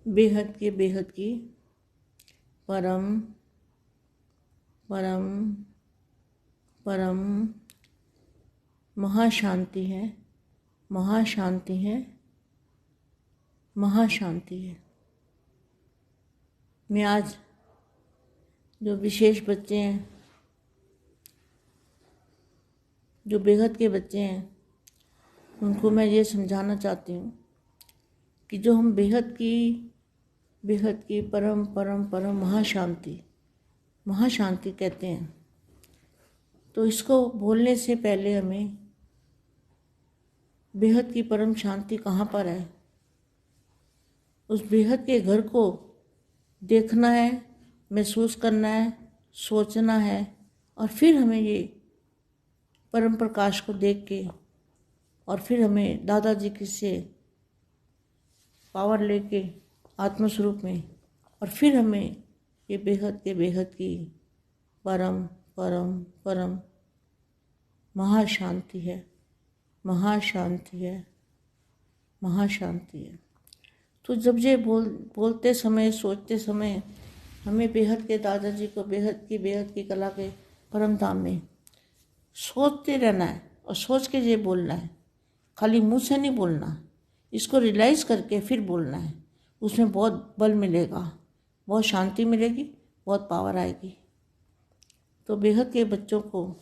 बेहद की परम परम परम महाशांति है, महाशांति है, महाशांति है। मैं आज जो विशेष बच्चे हैं, जो बेहद के बच्चे हैं, उनको मैं ये समझाना चाहती हूँ कि जो हम बेहद की परम परम परम महाशांति कहते हैं, तो इसको बोलने से पहले हमें बेहद की परम शांति कहाँ पर है, उस बेहद के घर को देखना है, महसूस करना है, सोचना है, और फिर हमें ये परम प्रकाश को देख के, और फिर हमें दादाजी की से पावर लेके आत्मस्वरूप में, और फिर हमें ये बेहद की परम परम परम महाशांति है, महाशांति है, महाशांति है। तो जब ये बोलते समय, सोचते समय हमें बेहद के दादाजी को बेहद की कला के परम धाम में सोचते रहना है, और सोच के ये बोलना है, खाली मुंह से नहीं बोलना, इसको रियलाइज़ करके फिर बोलना है। उसमें बहुत बल मिलेगा, बहुत शांति मिलेगी, बहुत पावर आएगी। तो बेहद के बच्चों को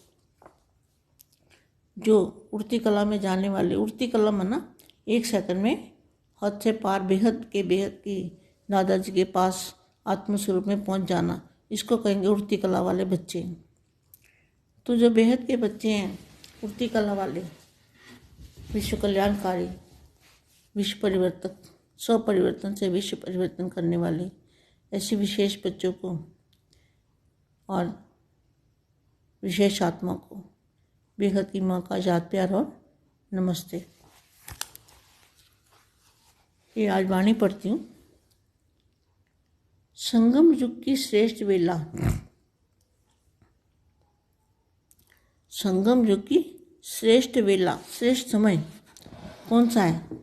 जो उड़ती कला में जाने वाले, उड़ती कला माना 1 सेकंड में हद से पार बेहद की दादाजी के पास आत्मस्वरूप में पहुंच जाना, इसको कहेंगे उड़ती कला वाले बच्चे। तो जो बेहद के बच्चे हैं, उड़ती कला वाले, विश्व कल्याणकारी, विश्व परिवर्तक, स्व परिवर्तन से विश्व परिवर्तन करने वाले ऐसे विशेष बच्चों को और विशेष आत्मा को बेहद की माँ का याद प्यार और नमस्ते। ये आज वाणी पढ़ती हूँ। संगम युग की श्रेष्ठ वेला, संगम युग की श्रेष्ठ वेला, श्रेष्ठ समय कौन सा है?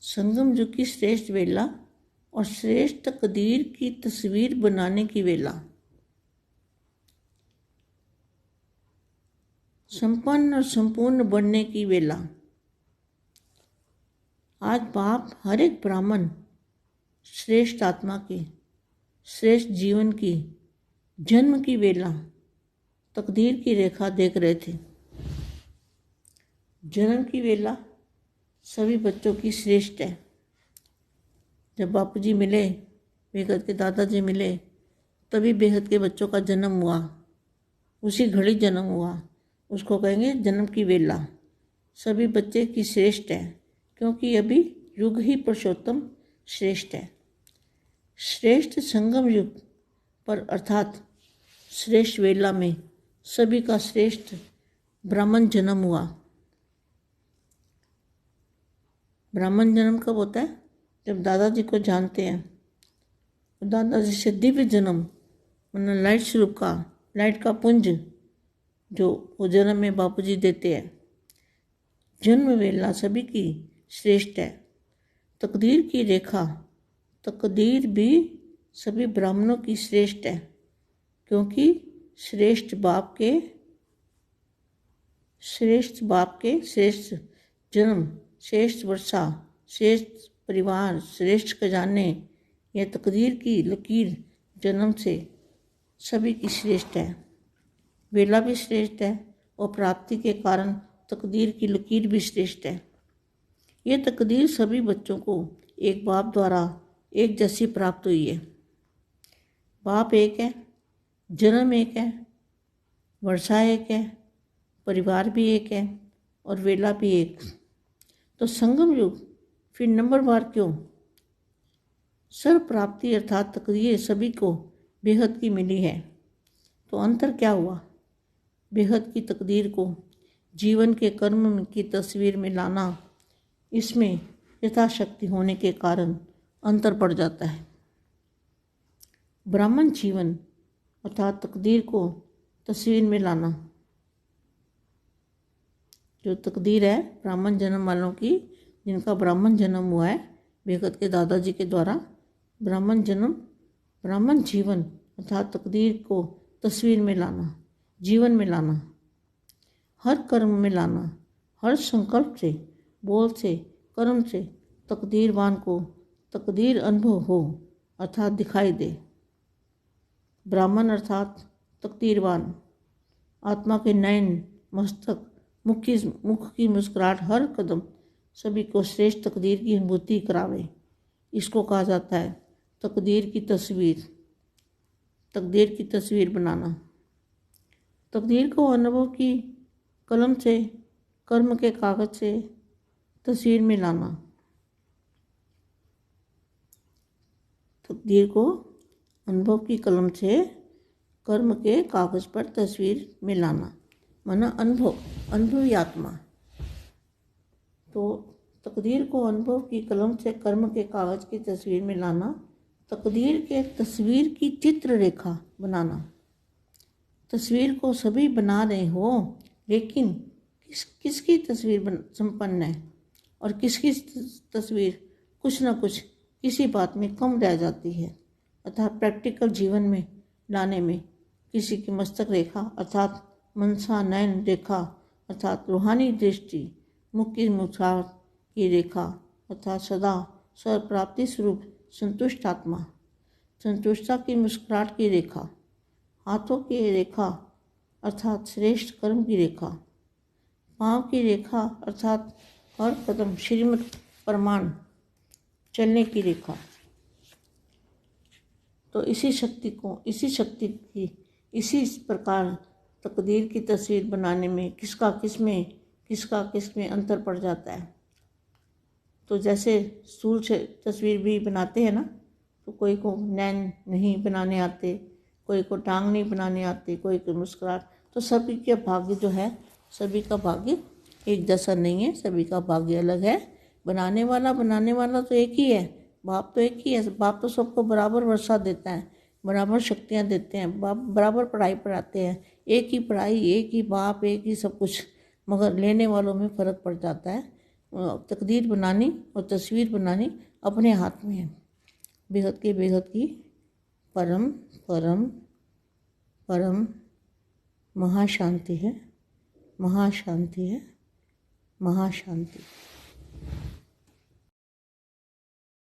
संगम युग की श्रेष्ठ वेला और श्रेष्ठ तकदीर की तस्वीर बनाने की वेला, संपन्न और संपूर्ण बनने की वेला। आज बाप हर एक ब्राह्मण श्रेष्ठ आत्मा की, श्रेष्ठ जीवन की जन्म की वेला, तकदीर की रेखा देख रहे थे। जन्म की वेला सभी बच्चों की श्रेष्ठ है। जब बापूजी मिले, बेहद के दादाजी मिले, तभी बेहद के बच्चों का जन्म हुआ, उसी घड़ी जन्म हुआ, उसको कहेंगे जन्म की वेला। सभी बच्चे की श्रेष्ठ है, क्योंकि अभी युग ही पुरुषोत्तम श्रेष्ठ है। श्रेष्ठ संगम युग पर अर्थात श्रेष्ठ वेला में सभी का श्रेष्ठ ब्राह्मण जन्म हुआ। ब्राह्मण जन्म कब होता है? जब दादाजी को जानते हैं, दादाजी से दिव्य जन्म, मतलब लाइट स्वरूप का, लाइट का पुंज जो वो जन्म में बापूजी देते हैं। जन्म वेला सभी की श्रेष्ठ है। तकदीर की रेखा, तकदीर भी सभी ब्राह्मणों की श्रेष्ठ है, क्योंकि श्रेष्ठ बाप के श्रेष्ठ जन्म, श्रेष्ठ वर्षा, श्रेष्ठ परिवार, श्रेष्ठ खजाने, यह तकदीर की लकीर जन्म से सभी की श्रेष्ठ है। वेला भी श्रेष्ठ है और प्राप्ति के कारण तकदीर की लकीर भी श्रेष्ठ है। यह तकदीर सभी बच्चों को एक बाप द्वारा एक जैसी प्राप्त हुई है। बाप एक है, जन्म एक है, वर्षा एक है, परिवार भी एक है और वेला भी एक। तो संगम युग फिर नंबरवार क्यों? सर्व प्राप्ति अर्थात तकदीर सभी को बेहद की मिली है। तो अंतर क्या हुआ? बेहद की तकदीर को जीवन के कर्म की तस्वीर में लाना, इसमें यथाशक्ति होने के कारण अंतर पड़ जाता है। ब्राह्मण जीवन अर्थात तकदीर को तस्वीर में लाना, जो तकदीर है ब्राह्मण जन्म वालों की, जिनका ब्राह्मण जन्म हुआ है बेहद के दादाजी के द्वारा, ब्राह्मण जन्म, ब्राह्मण जीवन अर्थात तकदीर को तस्वीर में लाना, जीवन में लाना, हर कर्म में लाना, हर संकल्प से, बोल से, कर्म से तकदीरवान को तकदीर अनुभव हो अर्थात दिखाई दे। ब्राह्मण अर्थात तकदीरवान, आत्मा के नयन, मस्तक, मुख की मुस्कुराहट, हर कदम सभी को श्रेष्ठ तकदीर की अनुभूति करावे। इसको कहा जाता है तकदीर की तस्वीर, तकदीर की तस्वीर बनाना। तकदीर को अनुभव की कलम से, कर्म के कागज से तस्वीर में लाना। तकदीर को अनुभव की कलम से, कर्म के कागज पर तस्वीर में लाना, माना अनुभव, अनुभवी आत्मा। तो तकदीर को अनुभव की कलम से, कर्म के कागज की तस्वीर में लाना, तकदीर के तस्वीर की चित्र रेखा बनाना। तस्वीर को सभी बना रहे हो, लेकिन किसकी तस्वीर संपन्न है और किसकी तस्वीर कुछ ना कुछ किसी बात में कम रह जाती है। अर्थात प्रैक्टिकल जीवन में लाने में किसी की मस्तक रेखा अर्थात मनसा नयन रेखा अर्थात रूहानी दृष्टि, मुख की मुस्कुराहट की रेखा अर्थात सदा स्वर प्राप्ति स्वरूप संतुष्ट आत्मा, संतुष्टता की मुस्कुराहट की रेखा, हाथों की रेखा अर्थात श्रेष्ठ कर्म की रेखा, पाँव की रेखा अर्थात हर कदम श्रीमत प्रमाण चलने की रेखा। तो इसी शक्ति की इसी प्रकार तकदीर की तस्वीर बनाने में किसका किसमें अंतर पड़ जाता है। तो जैसे स्थूल से तस्वीर भी बनाते हैं ना, तो कोई को नैन नहीं बनाने आते, कोई को टांग नहीं बनाने आते, कोई को मुस्कुराहट। तो सभी के भाग्य जो है, सभी का भाग्य एक जैसा नहीं है, सभी का भाग्य अलग है। बनाने वाला तो एक ही है, बाप तो एक ही है। बाप तो सबको बराबर वर्षा देता है, बराबर शक्तियाँ देते हैं, बाप बराबर पढ़ाई पढ़ाते हैं, एक ही पढ़ाई, एक ही बाप, एक ही सब कुछ, मगर लेने वालों में फ़र्क पड़ जाता है। तकदीर बनानी और तस्वीर बनानी अपने हाथ में है। बेहद की परम परम परम महाशांति है, महाशांति है, महाशांति।